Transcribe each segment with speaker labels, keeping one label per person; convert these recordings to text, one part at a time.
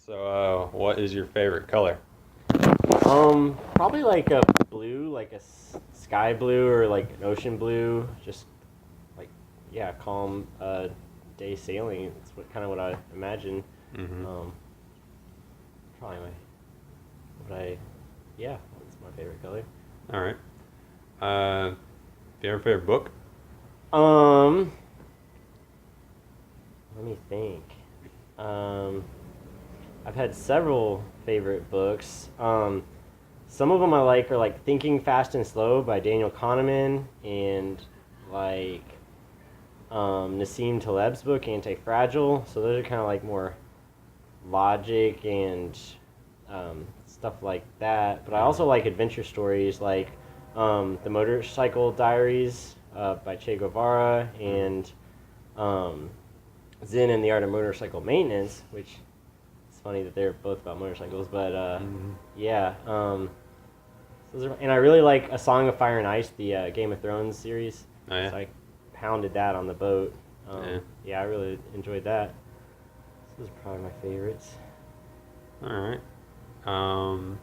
Speaker 1: So, what is your favorite color?
Speaker 2: Probably like a blue, like a sky blue or like an ocean blue. Just like yeah, calm day sailing. It's what I imagine.
Speaker 1: Mm-hmm.
Speaker 2: Um, Probably what I yeah, that's my favorite color.
Speaker 1: All right. Do you have a favorite book?
Speaker 2: Um, Let me think. Um, I've had several favorite books. Some of them I like are like Thinking Fast and Slow by Daniel Kahneman and like Nassim Taleb's book Anti-Fragile. So those are kind of like more logic and stuff like that. But I also like adventure stories like The Motorcycle Diaries by Che Guevara and um, Zen and the Art of Motorcycle Maintenance, which it's funny that they're both about motorcycles. But
Speaker 1: Mm-hmm.
Speaker 2: yeah. And I really like A Song of Fire and Ice, the Game of Thrones series.
Speaker 1: Oh yeah.
Speaker 2: So I pounded that on the boat.
Speaker 1: Yeah.
Speaker 2: Yeah, I really enjoyed that. Those are probably my favorites.
Speaker 1: All right. Um,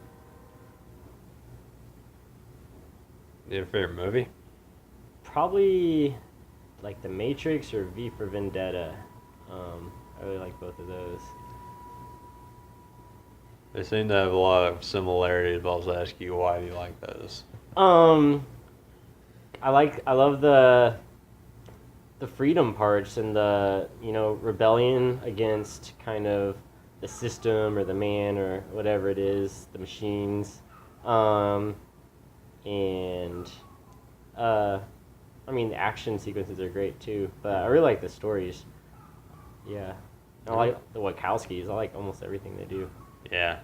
Speaker 1: do you have a favorite movie?
Speaker 2: Probably like The Matrix or V for Vendetta. I really like both of those.
Speaker 1: They seem to have a lot of similarities, but I'll ask you why do you like those?
Speaker 2: Um, I love the freedom parts and the rebellion against kind of the system or the man or whatever it is, the machines, um, and uh, I mean the action sequences are great too. But I really like the stories. Yeah, I like the Wachowskis. I like almost everything they do.
Speaker 1: Yeah,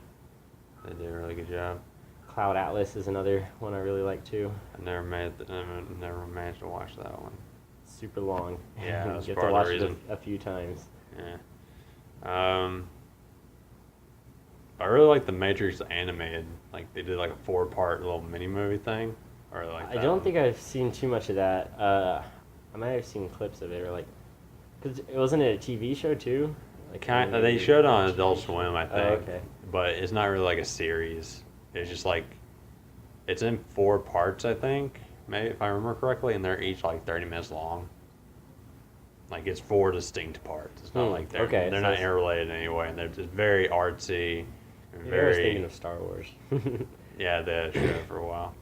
Speaker 1: they did a really good job.
Speaker 2: Cloud Atlas is another one I really like too.
Speaker 1: Never managed to watch that one.
Speaker 2: Super long.
Speaker 1: Yeah, that's
Speaker 2: You have
Speaker 1: part
Speaker 2: to
Speaker 1: of
Speaker 2: watch
Speaker 1: the
Speaker 2: it
Speaker 1: reason.
Speaker 2: a few times.
Speaker 1: Yeah. I really like the Matrix animated. Like they did like a 4-part little mini movie thing. Or like
Speaker 2: I
Speaker 1: that
Speaker 2: don't
Speaker 1: one.
Speaker 2: think I've seen too much of that. I might have seen clips of it or like, cause it wasn't it a TV show too? Like
Speaker 1: They showed it on
Speaker 2: animated
Speaker 1: Adult
Speaker 2: TV
Speaker 1: Swim,
Speaker 2: show?
Speaker 1: I
Speaker 2: Oh,
Speaker 1: think,
Speaker 2: okay.
Speaker 1: but it's not really like a series. It's just like it's in 4 parts, I think, maybe if I remember correctly, and they're each like 30 minutes long. Like it's 4 distinct parts. It's not like
Speaker 2: Okay,
Speaker 1: they're
Speaker 2: so
Speaker 1: not
Speaker 2: it's-
Speaker 1: interrelated in any way, and they're just very artsy, and
Speaker 2: Maybe I was thinking
Speaker 1: very
Speaker 2: of Star Wars.
Speaker 1: yeah. They had a show for a while.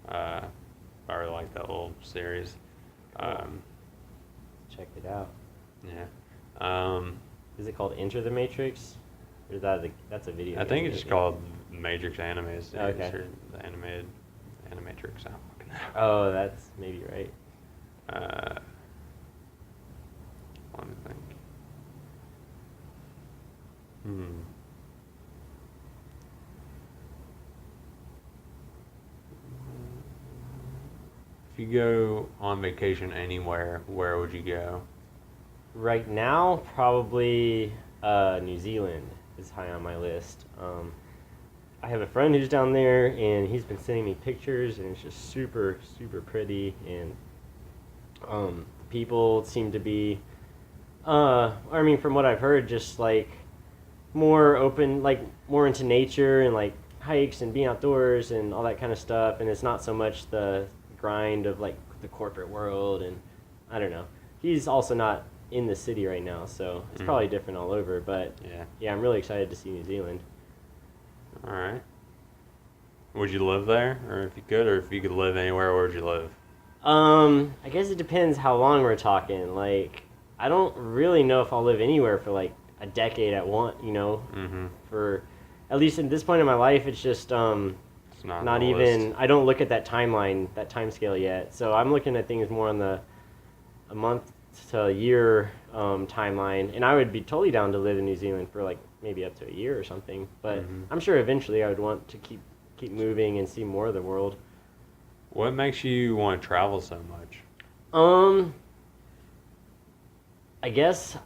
Speaker 1: Uh, I really like that little series. Um,
Speaker 2: Check it out.
Speaker 1: yeah. Um,
Speaker 2: Is it called Enter the Matrix? Or is that's a video
Speaker 1: I
Speaker 2: game,
Speaker 1: think it's just
Speaker 2: maybe?
Speaker 1: called Matrix Animated Series
Speaker 2: Okay.
Speaker 1: or the animated Animatrix. I don't fucking know.
Speaker 2: Oh, that's maybe right.
Speaker 1: Uh, let me think. Hmm. If you go on vacation anywhere, where would you go?
Speaker 2: Right now, probably New Zealand is high on my list. I have a friend who's down there, and he's been sending me pictures, and it's just super, super pretty. And people seem to be, I mean, from what I've heard, just like more open, like more into nature and like hikes and being outdoors and all that kind of stuff. And it's not so much the grind of like the corporate world. And I don't know. He's also not in the city right now, so it's probably different all over. But
Speaker 1: Yeah.
Speaker 2: yeah, I'm really excited to see New Zealand.
Speaker 1: All right. Would you live there, or if you could, or if you could live anywhere, where would you live?
Speaker 2: I guess it depends how long we're talking. Like, I don't really know if I'll live anywhere for like a decade at one.
Speaker 1: Mm-hmm.
Speaker 2: For at least at this point in my life, it's just
Speaker 1: It's not
Speaker 2: not
Speaker 1: on the
Speaker 2: even.
Speaker 1: list.
Speaker 2: I don't look at that timeline, that time scale yet. So I'm looking at things more on a month to a year timeline, and I would be totally down to live in New Zealand for like maybe up to a year or something. But
Speaker 1: Mhm.
Speaker 2: I'm sure eventually I would want to keep moving and see more of the world.
Speaker 1: What makes you want to travel so much?
Speaker 2: Um, I guess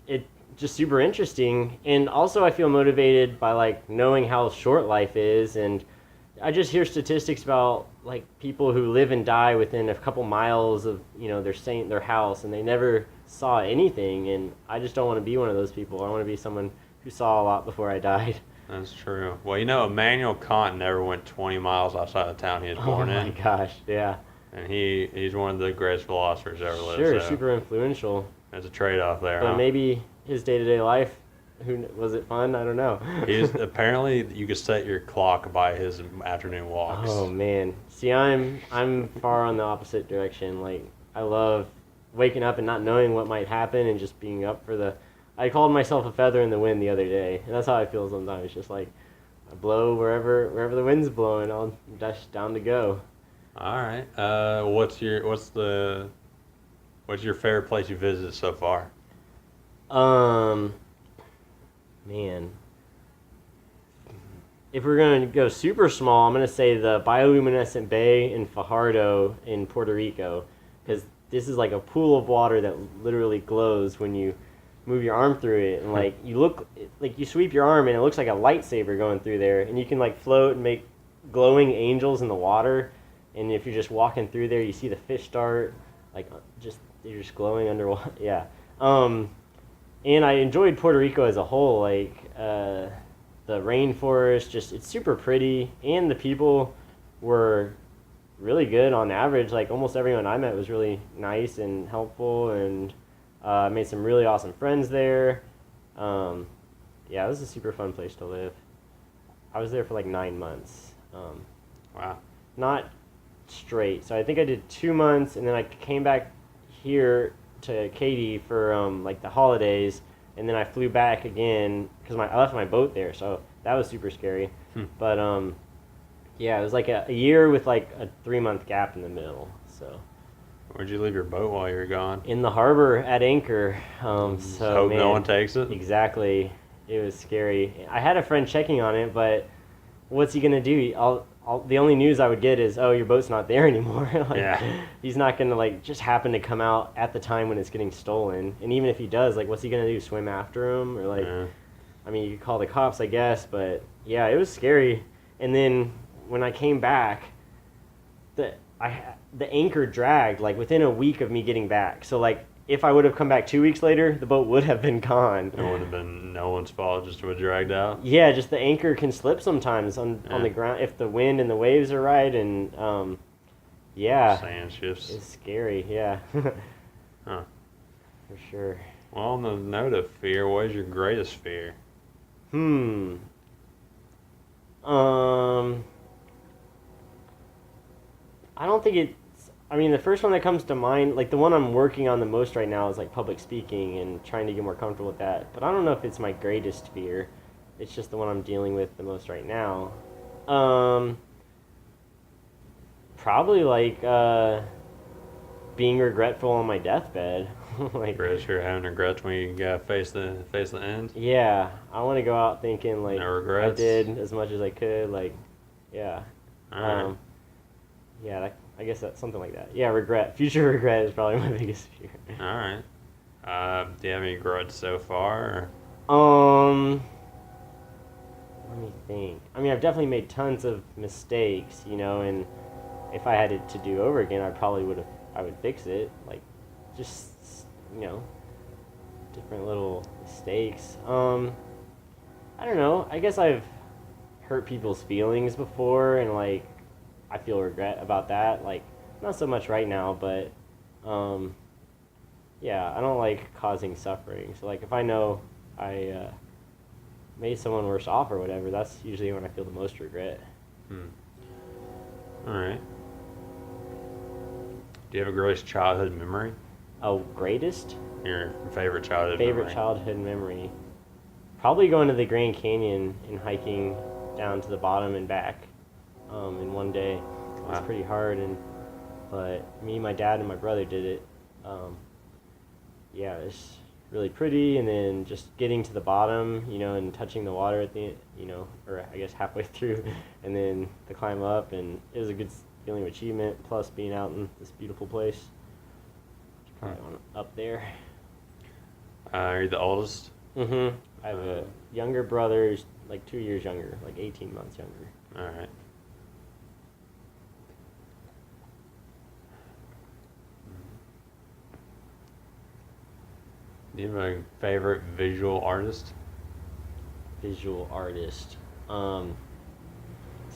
Speaker 2: it just super interesting, and also I feel motivated by like knowing how short life is, and I just hear statistics about like people who live and die within a couple miles of their house, and they never saw anything, and I just don't want to be one of those people. I want to be someone who saw a lot before I died.
Speaker 1: That's true. Well, Immanuel Kant never went 20 miles outside the town he was
Speaker 2: Oh
Speaker 1: born
Speaker 2: my
Speaker 1: in,
Speaker 2: gosh, yeah.
Speaker 1: and he's one of the greatest philosophers ever lived.
Speaker 2: Sure,
Speaker 1: So
Speaker 2: super influential.
Speaker 1: there's a trade-off there,
Speaker 2: But
Speaker 1: huh?
Speaker 2: maybe his day-to-day life, was it fun? I don't know.
Speaker 1: He's apparently you could set your clock by his afternoon walks.
Speaker 2: Oh man. See, I'm far on the opposite direction. Like I love waking up and not knowing what might happen and just being up for the I called myself a feather in the wind the other day. And that's how I feel sometimes. It's just like I blow wherever the wind's blowing, I'll dash down to go.
Speaker 1: All right. What's your favorite place you visited so far?
Speaker 2: Um man. If we're going to go super small, I'm going to say the bioluminescent bay in Fajardo in Puerto Rico, because this is like a pool of water that literally glows when you move your arm through it, and like you sweep your arm and it looks like a lightsaber going through there, and you can like float and make glowing angels in the water, and if you're just walking through there, you see the fish start like just they're just glowing underwater. Yeah. And I enjoyed Puerto Rico as a whole, like the rainforest, just it's super pretty, and the people were really good on average. Like almost everyone I met was really nice and helpful, and made some really awesome friends there. Yeah, it was a super fun place to live. I was there for like 9 months.
Speaker 1: Wow.
Speaker 2: Not straight. So I think I did 2 months, and then I came back here to Katy for like the holidays, and then I flew back again because I left my boat there, so that was super scary. But yeah, it was like a year with like a 3-month gap in the middle. So
Speaker 1: Where'd you leave your boat while you were gone?
Speaker 2: in the harbor at anchor. So
Speaker 1: Hope
Speaker 2: man,
Speaker 1: no one takes it.
Speaker 2: exactly, it was scary. I had a friend checking on it, but what's he gonna do? The only news I would get is, oh, your boat's not there anymore. Like,
Speaker 1: Yeah.
Speaker 2: he's not gonna like just happen to come out at the time when it's getting stolen. And even if he does, like, what's he gonna do? Swim after him or like?
Speaker 1: Yeah.
Speaker 2: I mean, you could call the cops, I guess, but yeah, it was scary. And then when I came back, the anchor dragged like within a week of me getting back. So like if I would have come back 2 weeks later, the boat would have been gone.
Speaker 1: It would have been no one's fault, just would have dragged out.
Speaker 2: Yeah, just the anchor can slip sometimes on
Speaker 1: Yeah.
Speaker 2: the ground if the wind and the waves are right, and yeah,
Speaker 1: Sand shifts.
Speaker 2: it's scary. Yeah,
Speaker 1: Huh.
Speaker 2: for sure.
Speaker 1: Well, on the note of fear, what is your greatest fear?
Speaker 2: I don't think it's. I mean, the first one that comes to mind, like the one I'm working on the most right now, is like public speaking and trying to get more comfortable with that. But I don't know if it's my greatest fear. It's just the one I'm dealing with the most right now. Probably like being regretful on my deathbed. Like,
Speaker 1: Chris, you're having regrets when you gotta face the end.
Speaker 2: yeah, I want to go out thinking like
Speaker 1: No
Speaker 2: I
Speaker 1: regrets?
Speaker 2: did as much as I could. Like, yeah.
Speaker 1: All right.
Speaker 2: Yeah, I guess that's something like that. Yeah, regret. Future regret is probably my biggest fear.
Speaker 1: All right. Do you have any grudge so far? Or?
Speaker 2: Let me think. I mean, I've definitely made tons of mistakes, and if I had it to do over again, I would fix it. Like, just, different little mistakes. I don't know. I guess I've hurt people's feelings before, and like, I feel regret about that. Like, not so much right now, but, yeah, I don't like causing suffering. So, like, if I know I made someone worse off or whatever, that's usually when I feel the most regret.
Speaker 1: All right. Do you have a greatest childhood memory?
Speaker 2: Oh, greatest?
Speaker 1: Your favorite childhood
Speaker 2: Favorite
Speaker 1: memory?
Speaker 2: childhood memory? Probably going to the Grand Canyon and hiking down to the bottom and back in one day. It was
Speaker 1: Wow.
Speaker 2: pretty hard, but me, my dad, and my brother did it. Yeah, it's really pretty, and then just getting to the bottom, and touching the water at the, or I guess halfway through, and then the climb up, and it was a good feeling of achievement, plus being out in this beautiful place. Probably up there.
Speaker 1: Are you the oldest?
Speaker 2: I have a younger brother, who's like 2 years younger, like 18 months younger.
Speaker 1: All right. Do you have a favorite visual artist?
Speaker 2: visual artist. So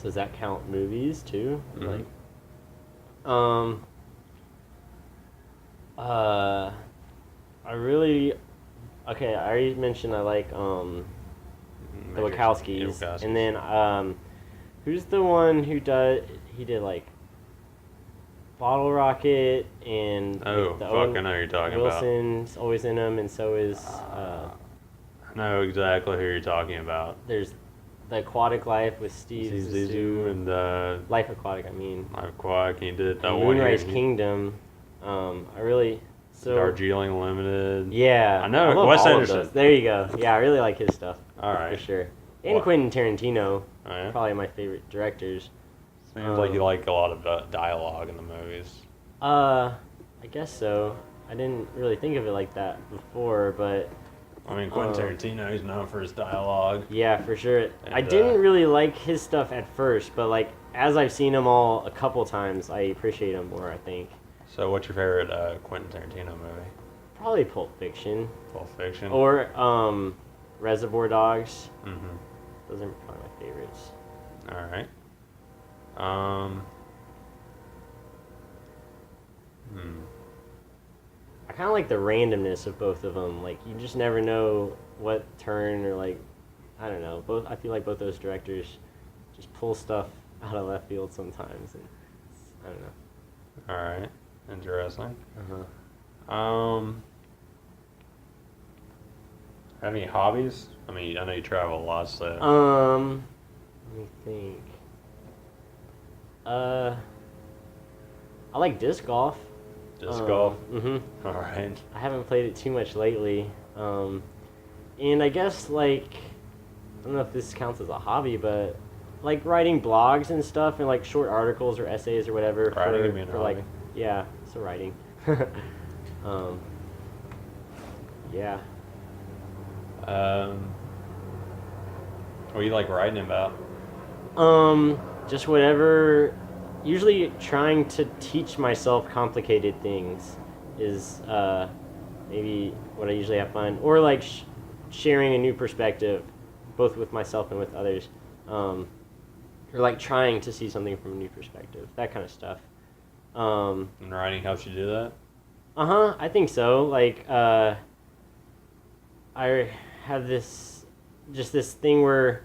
Speaker 2: does that count movies too?
Speaker 1: Mhm.
Speaker 2: Like, um, uh, I really okay. I already mentioned I like the
Speaker 1: Matrix-
Speaker 2: Wachowskis,
Speaker 1: Wachowskis.
Speaker 2: and then who's the one who he did like Bottle Rocket and
Speaker 1: Oh,
Speaker 2: like, the
Speaker 1: fuck, I know who you're talking
Speaker 2: Wilson's always in them, and so is
Speaker 1: about. I know exactly who you're talking about.
Speaker 2: there's the Aquatic Life with Steve Zissou.
Speaker 1: and
Speaker 2: Life Aquatic, I mean.
Speaker 1: Life Aquatic, he did that
Speaker 2: And
Speaker 1: one.
Speaker 2: Moonrise
Speaker 1: He-
Speaker 2: Kingdom. I really
Speaker 1: Darjeeling Limited.
Speaker 2: yeah.
Speaker 1: I know,
Speaker 2: love
Speaker 1: Wes
Speaker 2: all of
Speaker 1: Anderson.
Speaker 2: those. There you go. Yeah, I really like his stuff
Speaker 1: All
Speaker 2: for
Speaker 1: right.
Speaker 2: sure. And
Speaker 1: What?
Speaker 2: Quentin Tarantino,
Speaker 1: Oh, yeah?
Speaker 2: probably my favorite directors.
Speaker 1: Seems like you like a lot of dialogue in the movies.
Speaker 2: I guess so. I didn't really think of it like that before, but
Speaker 1: I mean, Quentin
Speaker 2: Um,
Speaker 1: Tarantino is known for his dialogue.
Speaker 2: yeah, for sure. I
Speaker 1: And,
Speaker 2: didn't really like his stuff at first, but like as I've seen them all a couple times, I appreciate them more. I think
Speaker 1: So, what's your favorite Quentin Tarantino movie?
Speaker 2: probably Pulp Fiction
Speaker 1: Pulp Fiction.
Speaker 2: or Reservoir Dogs.
Speaker 1: Mm-hmm.
Speaker 2: Those are probably my favorites.
Speaker 1: All right. Um. Hmm.
Speaker 2: I kind of like the randomness of both of them. Like you just never know what turn or like I don't know. Both I feel like both those directors just pull stuff out of left field sometimes, and I don't know.
Speaker 1: All right. Interesting.
Speaker 2: Uh-huh.
Speaker 1: Have any hobbies? I mean, I know you travel a lot, so.
Speaker 2: Let me think. I like disc golf.
Speaker 1: Disc golf.
Speaker 2: Mm-hmm.
Speaker 1: All right.
Speaker 2: I haven't played it too much lately. And I guess like I don't know if this counts as a hobby, but like writing blogs and stuff and like short articles or essays or whatever
Speaker 1: Writing would be a
Speaker 2: for like
Speaker 1: hobby.
Speaker 2: yeah, so writing. um, yeah.
Speaker 1: What do you like writing about?
Speaker 2: Just whatever. Usually, trying to teach myself complicated things is maybe what I usually have fun, or like sharing a new perspective, both with myself and with others, or like trying to see something from a new perspective. That kind of stuff.
Speaker 1: And writing helps you do that?
Speaker 2: I think so. Like, I have this thing where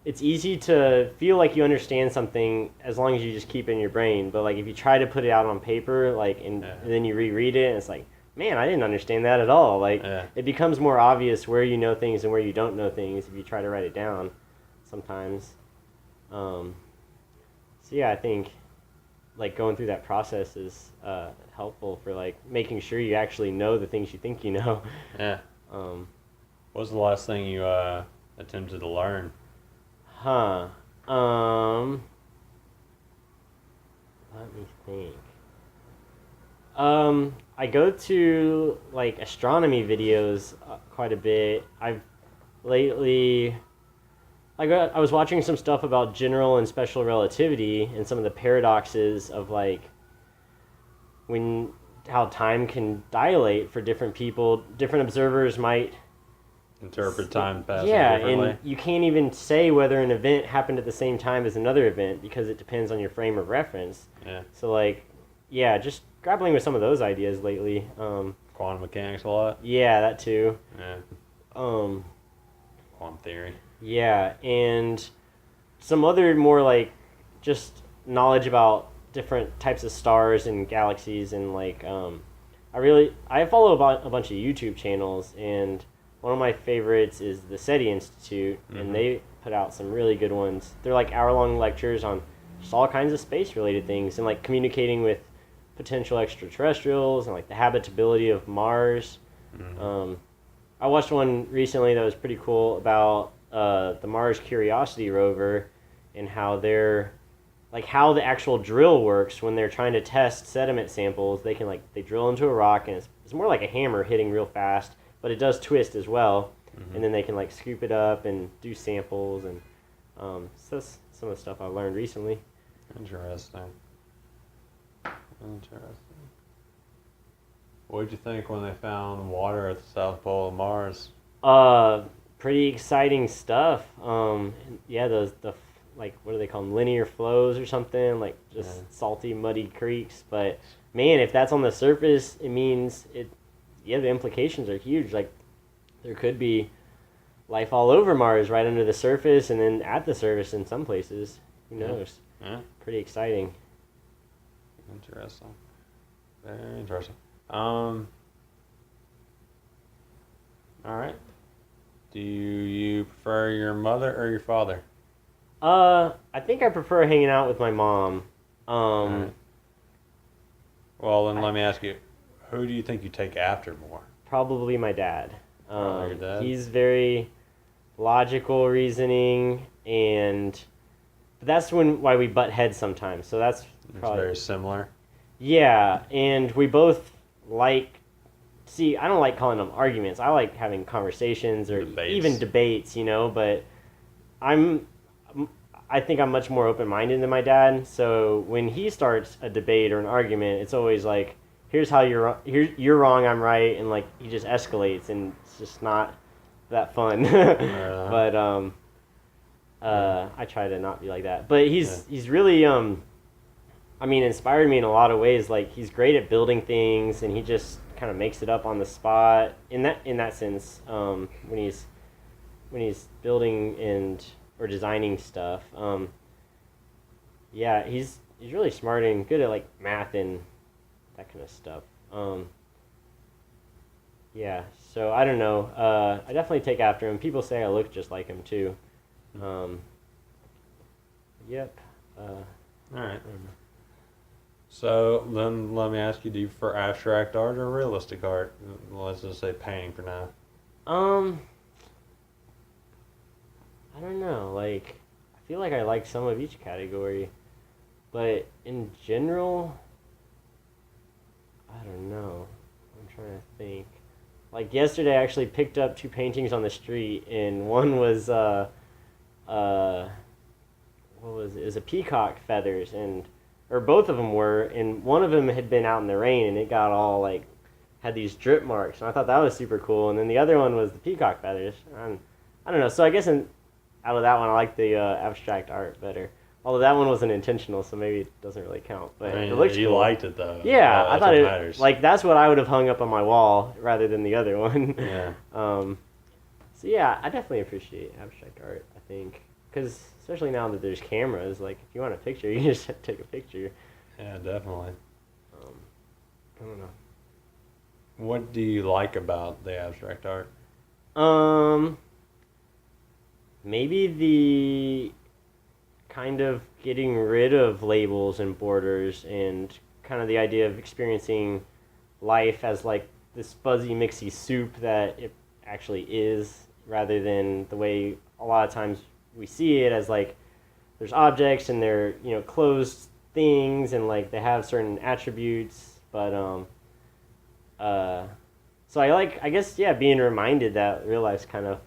Speaker 2: it's easy to feel like you understand something as long as you just keep it in your brain. But like, if you try to put it out on paper, like, and then you reread it, and it's like, man, I didn't understand that at all. Like, it becomes more obvious where you know things and where you don't know things if you try to write it down. Sometimes. So yeah, I think like going through that process is helpful for like making sure you actually know the things you think you know.
Speaker 1: Yeah. What was the last thing you attempted to learn?
Speaker 2: Let me think. I go to like astronomy videos quite a bit. I've lately I was watching some stuff about general and special relativity and some of the paradoxes of like how time can dilate for different people. Different observers might
Speaker 1: Interpret time passing
Speaker 2: and
Speaker 1: differently?
Speaker 2: you can't even say whether an event happened at the same time as another event because it depends on your frame of reference.
Speaker 1: Yeah.
Speaker 2: So like, yeah, just grappling with some of those ideas lately.
Speaker 1: Quantum mechanics a lot?
Speaker 2: Yeah, that too.
Speaker 1: Yeah.
Speaker 2: Um,
Speaker 1: Quantum theory.
Speaker 2: yeah, and some other more like just knowledge about different types of stars and galaxies and like I follow about a bunch of YouTube channels, and one of my favorites is the SETI Institute, and they put out some really good ones. They're like hour-long lectures on just all kinds of space-related things and like communicating with potential extraterrestrials and like the habitability of Mars. I watched one recently that was pretty cool about the Mars Curiosity rover and how how the actual drill works when they're trying to test sediment samples. They drill into a rock, and it's more like a hammer hitting real fast, but it does twist as well. And then they can like scoop it up and do samples, and so that's some of the stuff I learned recently.
Speaker 1: Interesting. What did you think when they found water at the South Pole of Mars?
Speaker 2: pretty exciting stuff. Yeah, the like what do they call them? Linear flows or something, like just
Speaker 1: Yeah.
Speaker 2: salty, muddy creeks. But man, if that's on the surface, it means it. Yeah, the implications are huge. Like there could be life all over Mars, right under the surface, and then at the surface in some places. Who
Speaker 1: Yeah.
Speaker 2: knows?
Speaker 1: Yeah.
Speaker 2: Pretty exciting.
Speaker 1: Interesting. Very interesting. All right. Do you prefer your mother or your father?
Speaker 2: I think I prefer hanging out with my mom.
Speaker 1: Alright. Well, then let me ask you, who do you think you take after more?
Speaker 2: Probably my dad.
Speaker 1: Probably your dad?
Speaker 2: He's very logical reasoning, and but that's why we butt heads sometimes. So that's
Speaker 1: It's
Speaker 2: probably
Speaker 1: very similar.
Speaker 2: yeah, and we both like. See, I don't like calling them arguments. I like having conversations or
Speaker 1: Debates.
Speaker 2: even debates, but I'm I think I'm much more open-minded than my dad. So when he starts a debate or an argument, it's always like, here's how you're wrong, I'm right, and like he just escalates, and it's just not that fun. But I try to not be like that. But he's really inspired me in a lot of ways. Like he's great at building things, and he just kind of makes it up on the spot. In that sense, when he's building and or designing stuff. Yeah, he's really smart and good at like math and that kind of stuff. Yeah, so I don't know. I definitely take after him. People say I look just like him too. Yep.
Speaker 1: All right.
Speaker 2: I don't know.
Speaker 1: So then let me ask you, do you prefer abstract art or realistic art? Let's just say painting for now.
Speaker 2: I don't know. Like, I feel like I like some of each category, but in general, I don't know. I'm trying to think. Like yesterday, I actually picked up two paintings on the street, and one was what was it? It was a peacock feathers, or both of them were, and one of them had been out in the rain, and it got all like had these drip marks, and I thought that was super cool. And then the other one was the peacock feathers. I don't know. So I guess out of that one, I like the abstract art better. Although that one wasn't intentional, so maybe it doesn't really count. But
Speaker 1: I mean,
Speaker 2: it looks
Speaker 1: you
Speaker 2: cool.
Speaker 1: liked it though.
Speaker 2: Yeah, I
Speaker 1: That's
Speaker 2: thought
Speaker 1: what
Speaker 2: it
Speaker 1: matters.
Speaker 2: like that's what I would have hung up on my wall rather than the other one.
Speaker 1: Yeah.
Speaker 2: So yeah, I definitely appreciate abstract art. I think because especially now that there's cameras, like if you want a picture, you just take a picture.
Speaker 1: Yeah, definitely.
Speaker 2: I don't know.
Speaker 1: What do you like about the abstract art?
Speaker 2: Maybe the kind of getting rid of labels and borders and kind of the idea of experiencing life as like this fuzzy mixy soup that it actually is, rather than the way a lot of times we see it as like there's objects and they're closed things and like they have certain attributes, but so I guess being reminded that real life's kind of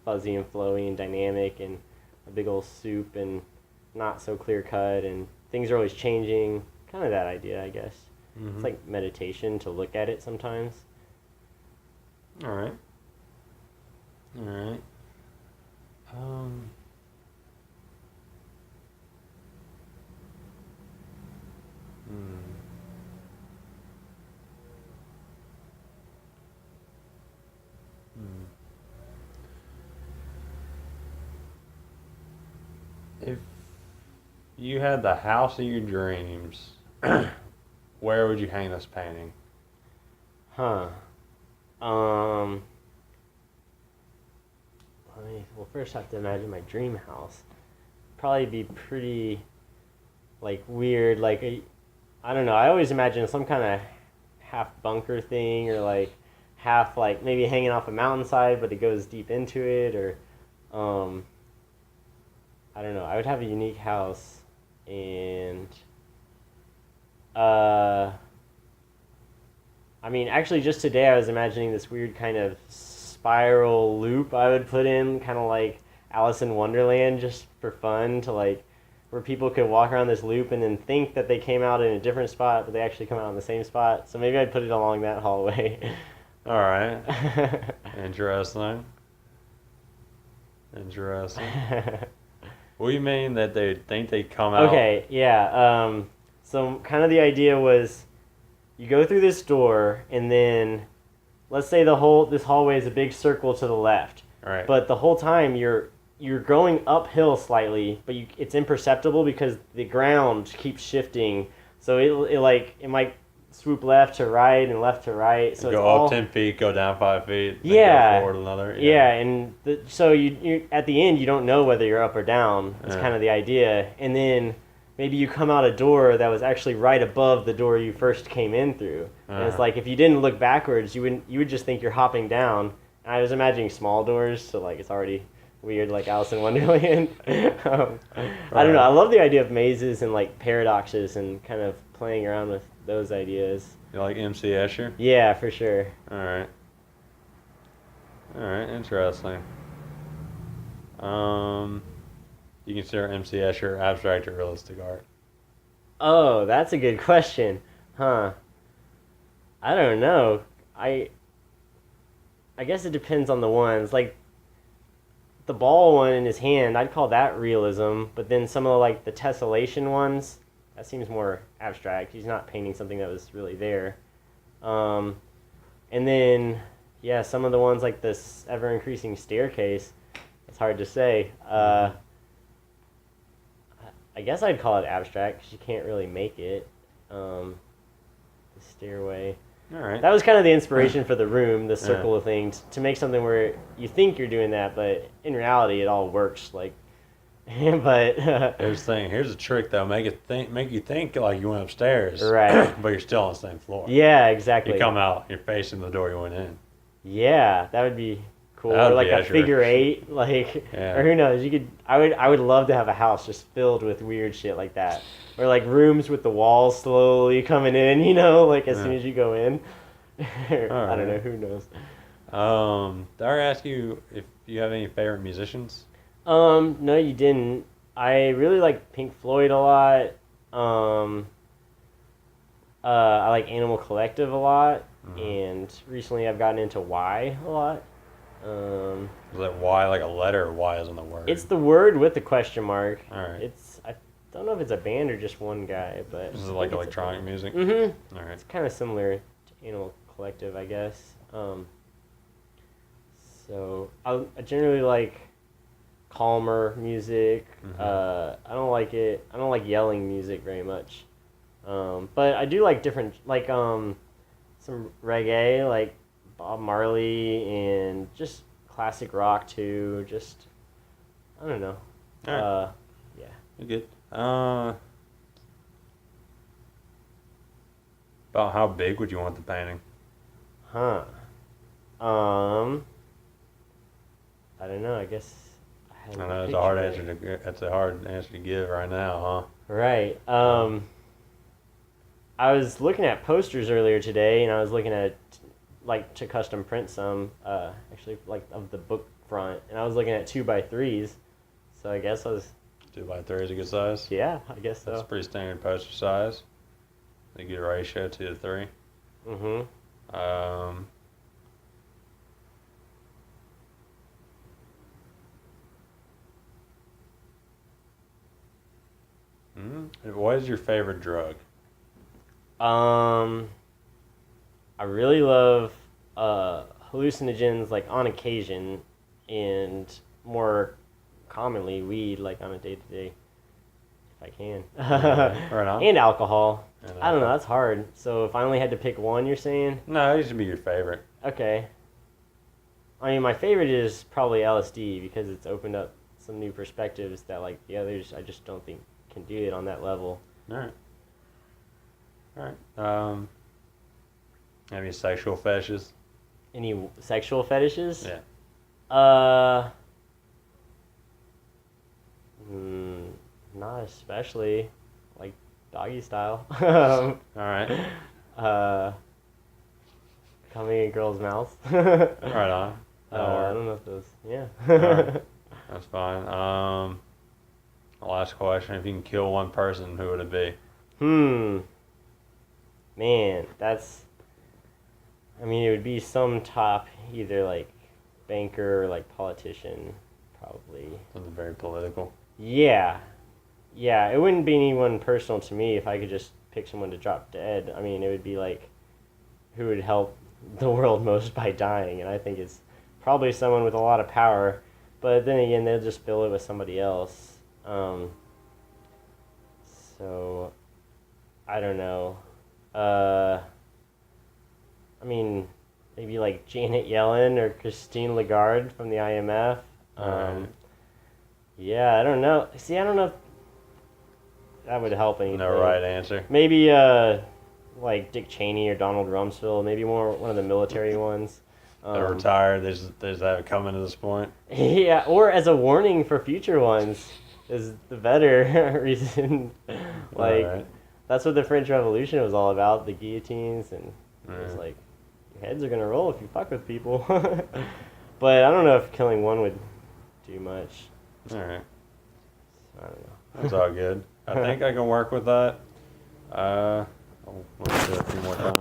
Speaker 2: fuzzy and flowy and dynamic and a big old soup and not so clear cut and things are always changing, kind of that idea, I guess.
Speaker 1: Mm-hmm.
Speaker 2: It's like meditation to look at it sometimes.
Speaker 1: All right. All right. Um. Hmm. Hmm. If you had the house of your dreams, where would you hang this painting?
Speaker 2: Huh. Well, first I have to imagine my dream house. Probably be pretty, like, weird, like, I don't know, I always imagine some kind of half bunker thing, or, like, half, like, maybe hanging off a mountainside, but it goes deep into it, or, I don't know, I would have a unique house, and, actually, just today I was imagining this weird kind of spiral loop I would put in, kind of like Alice in Wonderland, just for fun, to like, where people could walk around this loop and then think that they came out in a different spot, but they actually come out in the same spot. So maybe I'd put it along that hallway.
Speaker 1: All right. Interesting. Interesting. What do you mean that they think they come out?
Speaker 2: Okay, yeah. So kind of the idea was, you go through this door, and then, let's say this hallway is a big circle to the left,
Speaker 1: Right.
Speaker 2: but the whole time you're going uphill slightly, but it's imperceptible because the ground keeps shifting. So it might swoop left to right and left to right. So
Speaker 1: go
Speaker 2: it's
Speaker 1: up
Speaker 2: all,
Speaker 1: 10 feet, go down 5 feet. Then
Speaker 2: Yeah.
Speaker 1: Go forward another.
Speaker 2: Yeah, and so you at the end you don't know whether you're up or down. That's
Speaker 1: Yeah.
Speaker 2: kind of the idea. And then maybe you come out a door that was actually right above the door you first came in through. And it's
Speaker 1: Uh-huh.
Speaker 2: like, if you didn't look backwards, you would just think you're hopping down. And I was imagining small doors, so like it's already weird, like Alice in Wonderland. I don't know. I love the idea of mazes and like paradoxes and kind of playing around with those ideas.
Speaker 1: You like MC Escher?
Speaker 2: Yeah, for sure.
Speaker 1: All right. All right. Interesting. You consider MC Escher abstract or realistic art?
Speaker 2: Oh, that's a good question. Huh. I don't know. I guess it depends on the ones. Like the ball one in his hand, I'd call that realism, but then some of like the tessellation ones, that seems more abstract. He's not painting something that was really there. And then yeah, some of the ones like this ever increasing staircase, it's hard to say. I guess I'd call it abstract because you can't really make it. The stairway.
Speaker 1: All right.
Speaker 2: That was kind of the inspiration for the room, the circle of things, to make something where you think you're doing that, but in reality, it all works. Like, but
Speaker 1: Here's the thing. Here's a trick though. Make you think like you went upstairs.
Speaker 2: Right.
Speaker 1: But you're still on the same floor.
Speaker 2: yeah, exactly.
Speaker 1: You come out. You're facing the door you went in.
Speaker 2: Yeah, that would be cool.
Speaker 1: That would
Speaker 2: Or like
Speaker 1: be
Speaker 2: a
Speaker 1: accurate.
Speaker 2: figure eight, like,
Speaker 1: Yeah.
Speaker 2: or who knows? You could. I would love to have a house just filled with weird shit like that, or like rooms with the walls slowly coming in. You know, like as soon
Speaker 1: Yeah.
Speaker 2: as you go in. I don't
Speaker 1: Alright.
Speaker 2: know. Who knows?
Speaker 1: Did I ask you if you have any favorite musicians?
Speaker 2: No, you didn't. I really like Pink Floyd a lot. I like Animal Collective a lot, and recently I've gotten into Y a lot.
Speaker 1: Is that Y like a letter or Y as in the word?
Speaker 2: It's the word with the question mark.
Speaker 1: Alright.
Speaker 2: I don't know if it's a band or just one guy, but
Speaker 1: This is like electronic music?
Speaker 2: Mm-hmm.
Speaker 1: Alright.
Speaker 2: It's kind of similar to Animal Collective, I guess. So I generally like calmer music.
Speaker 1: Mhm.
Speaker 2: I don't like yelling music very much. But I do like different, like some reggae, like Bob Marley, and just classic rock too. Just I don't know.
Speaker 1: Alright.
Speaker 2: Yeah.
Speaker 1: You're good. About how big would you want the painting?
Speaker 2: Huh. I don't know. I guess
Speaker 1: I know it's a hard answer to that's a hard answer to give right now,
Speaker 2: Right. I was looking at posters earlier today, and I was looking at like to custom print some, actually like of the book front, and I was looking at 2x3s. So I guess I was,
Speaker 1: huh? 2x3 is a good size.
Speaker 2: yeah, I guess
Speaker 1: That's
Speaker 2: so.
Speaker 1: pretty standard poster size. A good ratio 2 to 3.
Speaker 2: Mm-hmm.
Speaker 1: What is your favorite drug?
Speaker 2: I really love hallucinogens, like on occasion, and more commonly weed, like on a day to day, if I can.
Speaker 1: Right on.
Speaker 2: And alcohol.
Speaker 1: And
Speaker 2: I don't know. That's hard. So if I only had to pick one, you're saying?
Speaker 1: No, it should be your favorite.
Speaker 2: Okay. I mean, my favorite is probably LSD because it's opened up some new perspectives that, like, the others, I just don't think can do it on that level.
Speaker 1: All right. Any sexual fetishes?
Speaker 2: Any sexual fetishes?
Speaker 1: Yeah.
Speaker 2: Not especially. Like, doggy style.
Speaker 1: All right.
Speaker 2: Coming in girls' mouths.
Speaker 1: Right on. That'll
Speaker 2: I
Speaker 1: work.
Speaker 2: don't know if those. Yeah.
Speaker 1: Alright. That's fine. Last question. If you can kill one person, who would it be?
Speaker 2: Man, that's. I mean, it would be some top, either like banker or like politician, probably.
Speaker 1: Something very political.
Speaker 2: Yeah. Yeah, it wouldn't be anyone personal to me if I could just pick someone to drop dead. I mean, it would be like who would help the world most by dying, and I think it's probably someone with a lot of power, but then again, they'll just fill it with somebody else. So, I don't know. I mean, maybe like Janet Yellen or Christine Lagarde from the IMF.
Speaker 1: Alright.
Speaker 2: Yeah, I don't know. See, I don't know if that would help anything.
Speaker 1: No right answer.
Speaker 2: Maybe like Dick Cheney or Donald Rumsfeld. Maybe more one of the military ones.
Speaker 1: They're retired. They just haven't come to this point.
Speaker 2: Yeah, or as a warning for future ones is the better reason. Like
Speaker 1: Alright.
Speaker 2: that's what the French Revolution was all about, the guillotines, and it was
Speaker 1: Yeah.
Speaker 2: like your heads are gonna roll if you fuck with people. But I don't know if killing one would do much.
Speaker 1: Alright.
Speaker 2: I don't know.
Speaker 1: That's all good. I think I can work with that. Let's do it a few more times.